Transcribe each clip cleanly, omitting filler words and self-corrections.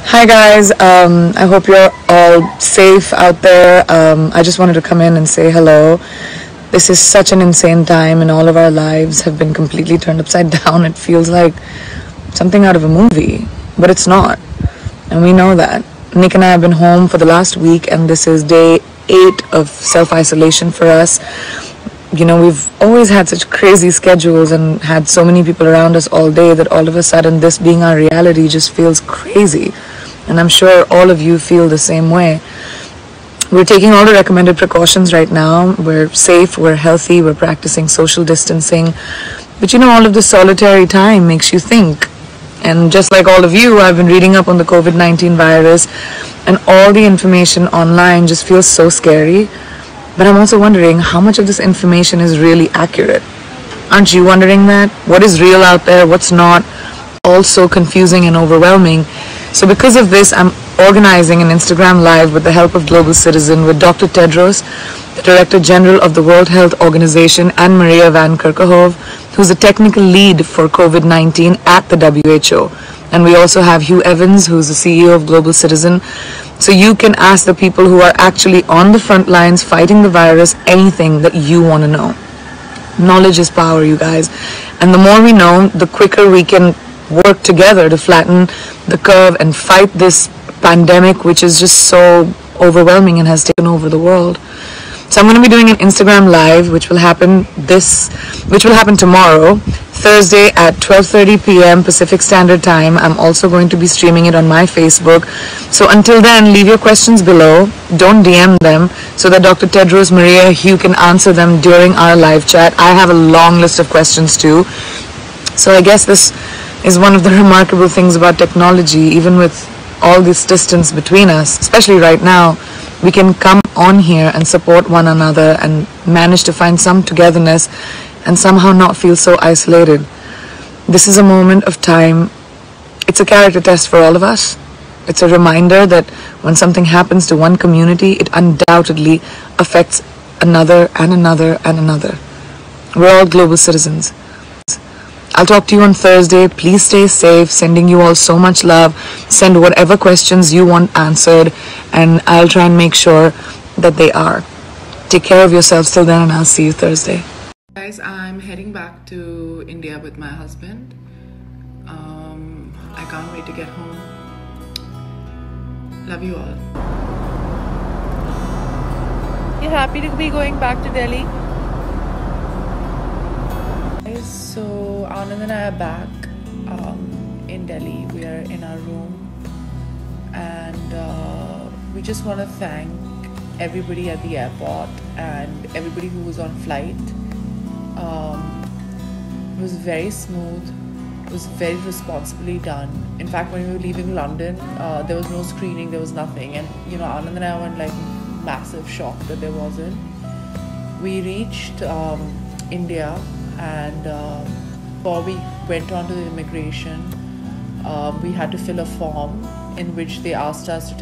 Hi guys, I hope you're all safe out there. I just wanted to come in and say hello. This is such an insane time, and all of our lives have been completely turned upside down. It feels like something out of a movie, but it's not, and we know that. Nick and I have been home for the last week, and this is day 8 of self isolation for us. We've always had such crazy schedules and had so many people around us all day that all of a sudden this being our reality just feels crazy. And I'm sure all of you feel the same way. We're taking all the recommended precautions right now. We're safe, we're healthy, we're practicing social distancing. But all of the solitary time makes you think. And just like all of you, I've been reading up on the COVID-19 virus, and all the information online just feels so scary. But I'm also wondering how much of this information is really accurate. Aren't you wondering that? What is real out there? What's not? All so confusing and overwhelming. So because of this, I'm organizing an Instagram Live with the help of Global Citizen with Dr. Tedros, the Director General of the World Health Organization, and Maria Van Kerkhove, who's the technical lead for COVID-19 at the WHO. And we also have Hugh Evans, who's the CEO of Global Citizen. So you can ask the people who are actually on the front lines fighting the virus anything that you want to know. Knowledge is power, you guys. And the more we know, the quicker we can work together to flatten the curve and fight this pandemic, which is just so overwhelming and has taken over the world. So I'm going to be doing an Instagram Live, which will happen tomorrow, Thursday at 12:30 p.m. Pacific Standard Time. I'm also going to be streaming it on my Facebook. So until then, leave your questions below. Don't DM them so that Dr. Tedros, Maria, Hugh can answer them during our live chat. I have a long list of questions too. So I guess this is one of the remarkable things about technology. Even with all this distance between us, especially right now, we can come on here and support one another and manage to find some togetherness and somehow not feel so isolated. This is a moment of time. It's a character test for all of us. It's a reminder that when something happens to one community, it undoubtedly affects another and another and another. We're all global citizens. I'll talk to you on Thursday. Please stay safe. Sending you all so much love. Send whatever questions you want answered, and I'll try and make sure that they are. Take care of yourselves till then, and I'll see you Thursday. Guys, I'm heading back to India with my husband. I can't wait to get home. Love you all. You're happy to be going back to Delhi? So Anand and I are back in Delhi. We are in our room, and we just want to thank everybody at the airport and everybody who was on flight. It was very smooth. It was very responsibly done. In fact, when we were leaving London, there was no screening, there was nothing, and Anand and I were in like massive shock that there wasn't. We reached India, and before we went on to the immigration, we had to fill a form in which they asked us to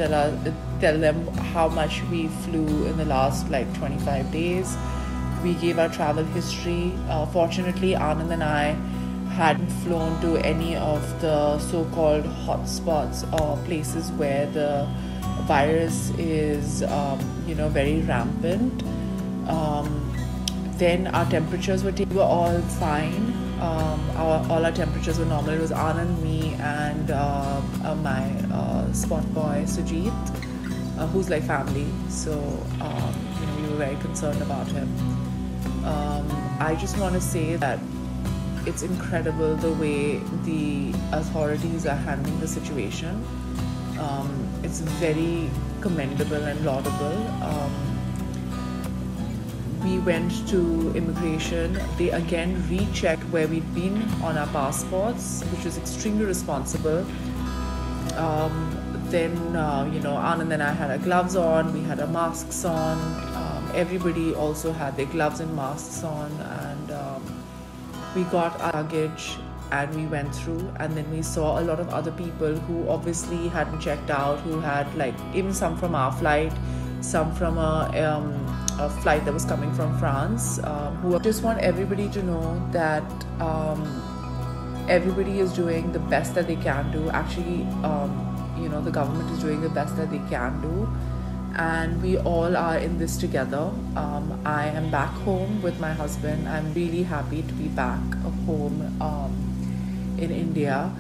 tell them how much we flew in the last 25 days. We gave our travel history. Fortunately, Anand and I hadn't flown to any of the so-called hotspots or places where the virus is very rampant. Then our temperatures were all fine. All our temperatures were normal. It was Anand, me, and my spot boy Sujit, who's like family. So we were very concerned about him. I just want to say that it's incredible the way the authorities are handling the situation. It's very commendable and laudable. We went to immigration. They again rechecked where we'd been on our passports, which was extremely responsible. Then Anand and I had our gloves on, we had our masks on. Everybody also had their gloves and masks on, and we got our luggage and we went through, and then we saw a lot of other people who obviously hadn't checked out, who had even some from our flight, some from a flight that was coming from France. Who just want everybody to know that everybody is doing the best that they can do. Actually, the government is doing the best that they can do, and we all are in this together. I am back home with my husband. I'm really happy to be back home in India.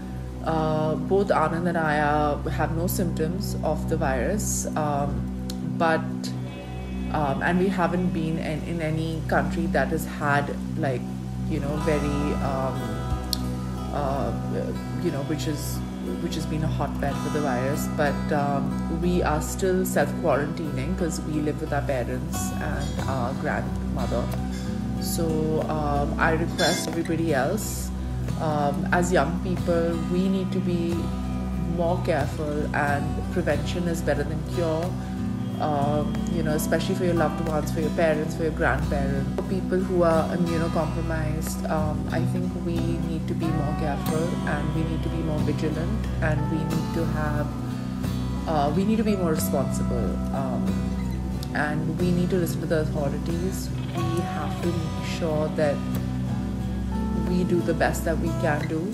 Both Anand and I have no symptoms of the virus, and we haven't been in any country that has had very which has been a hotbed for the virus. But we are still self-quarantining because we live with our parents and our grandmother. So I request everybody else, as young people, we need to be more careful, and prevention is better than cure. Especially for your loved ones, for your parents, for your grandparents, for people who are immunocompromised. I think we need to be more careful, and we need to be more vigilant, and we need to be more responsible, and we need to listen to the authorities. We have to make sure that we do the best that we can do.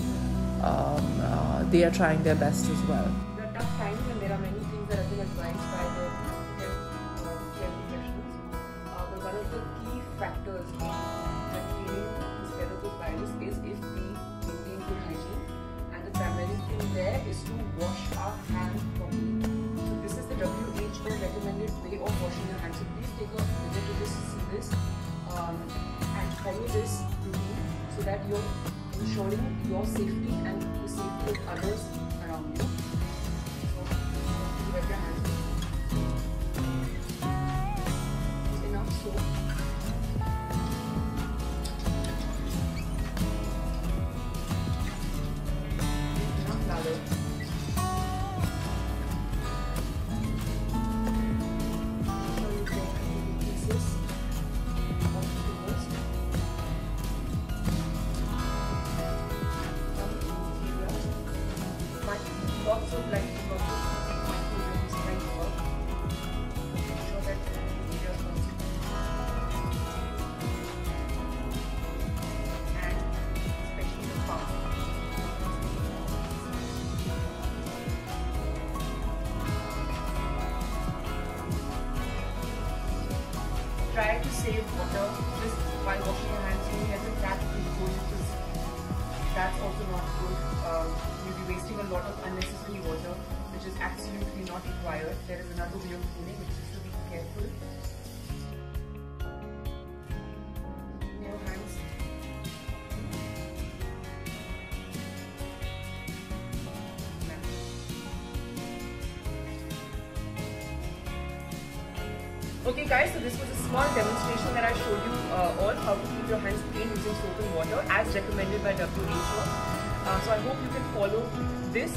They are trying their best as well. There are tough times, and there are many things that have been advised by the health professionals. But one of the key factors in dealing with the spread of this virus is if we maintain good hygiene, and the primary thing there is to wash our hands properly. So this is the WHO recommended way of washing your hands. So please take a minute to just see this and follow this routine, so that you're ensuring your safety and the safety of others around you. So, you wet your hands. Use enough soap. Use enough lather. So you take pieces of fingers. Lots of light, lots of microorganisms can work. Make sure that your and especially the palm. Try to save water just while washing your hands. You let the tap be full, because that's also not good. You'll be wasting a lot of unnecessary water, which is absolutely not required. There is another way of cleaning, which is to be careful. Your hands. Okay guys, so this was a small demonstration that I showed you all how to keep your hands clean using soap and water as recommended by WHO. So I hope you can follow this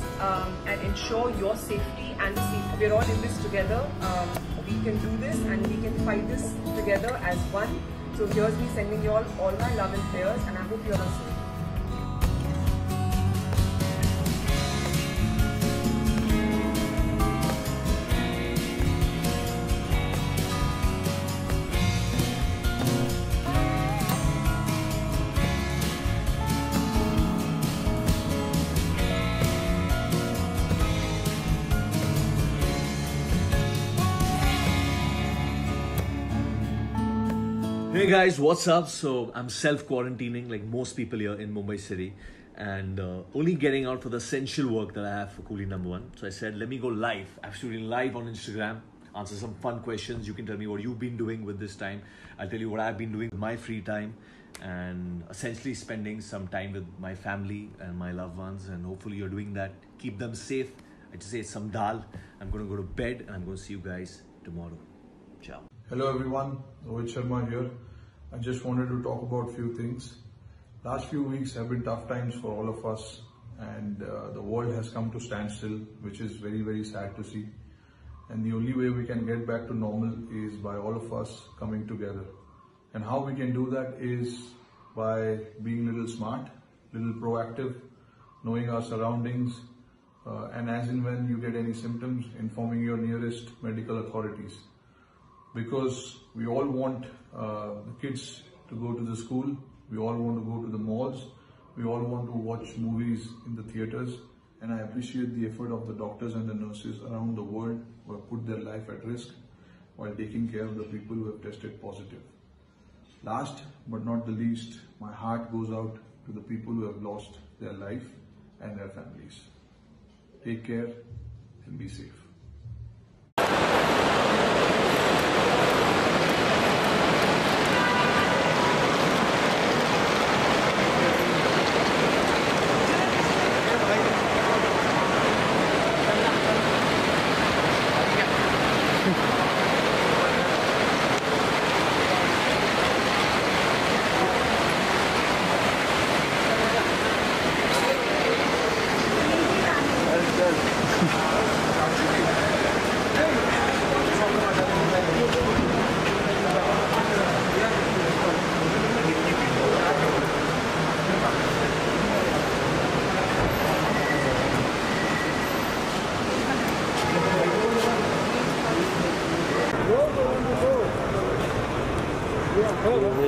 and ensure your safety and the safety. We're all in this together. We can do this, and we can fight this together as one. So here's me sending you all my love and prayers, and I hope you're all safe. Hey guys, what's up? So I'm self-quarantining like most people here in Mumbai city, and only getting out for the essential work that I have for Coolie number one. So I said, let me go live, absolutely live on Instagram, answer some fun questions. You can tell me what you've been doing with this time. I'll tell you what I've been doing with my free time, and essentially spending some time with my family and my loved ones, and hopefully you're doing that. Keep them safe. I just ate some dal. I'm going to go to bed, and I'm going to see you guys tomorrow. Ciao. Hello everyone, Rohit Sharma here. I just wanted to talk about a few things. Last few weeks have been tough times for all of us, and the world has come to standstill, which is very, very sad to see. And the only way we can get back to normal is by all of us coming together. And how we can do that is by being a little smart, a little proactive, knowing our surroundings, and as and when you get any symptoms, informing your nearest medical authorities. Because we all want the kids to go to the school, we all want to go to the malls, we all want to watch movies in the theaters, and I appreciate the effort of the doctors and the nurses around the world who have put their life at risk while taking care of the people who have tested positive. Last but not the least, my heart goes out to the people who have lost their life and their families. Take care and be safe.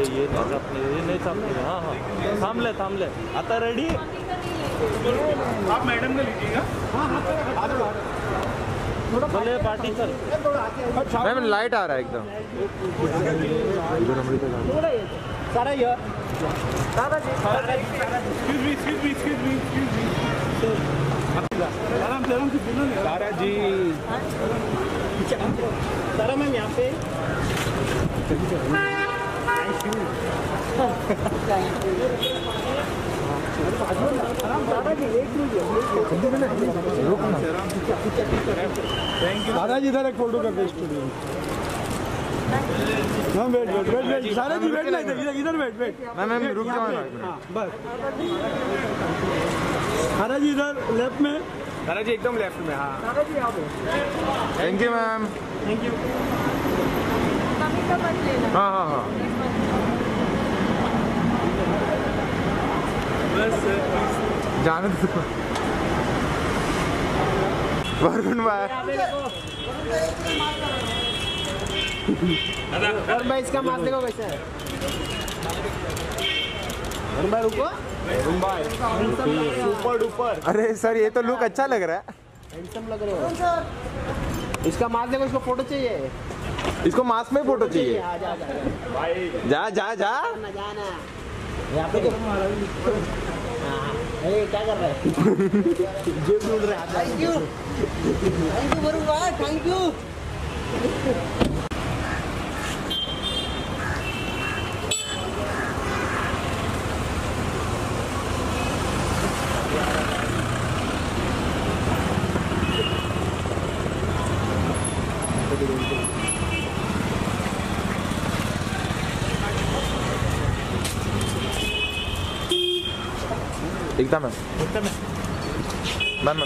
ये नहीं थांबले. हाँ हाँ थांबले आता ready. आप madam ने लीजिएगा. बोले पार्टी सर. मैम लाइट आ रहा है एकदम. सारा यार excuse me. आराम से बोलो ना. सारा जी. सारा मैम यहाँ पे. दादाजी इधर एक फोटो करते स्टूडियो. हाँ वेट. सारा जी वेट इधर वेट. मैम रुक जाओ. बस सारा जी इधर लेफ्ट में. सारा जी एकदम लेफ्ट में. हाँ सारा जी आप. Thank you ma'am. Thank you. हाँ. बस जाने दो. वरुण भाई. और भाई इसका मार्क्स देखो कैसा है. वरुण भाई रुको. वरुण भाई सुपर डुपर. अरे सर ये तो लुक अच्छा लग रहा है. हैंडसम लग रहे हो. इसका मार्क्स देखो. इसको फोटो चाहिए. इसको मास्क में फोटो चाहिए. जा. यहाँ पे क्या कर रहा है. जेब ढूंढ रहा है. थैंक यू वरुण भाई. Thank you. एकदम मैम.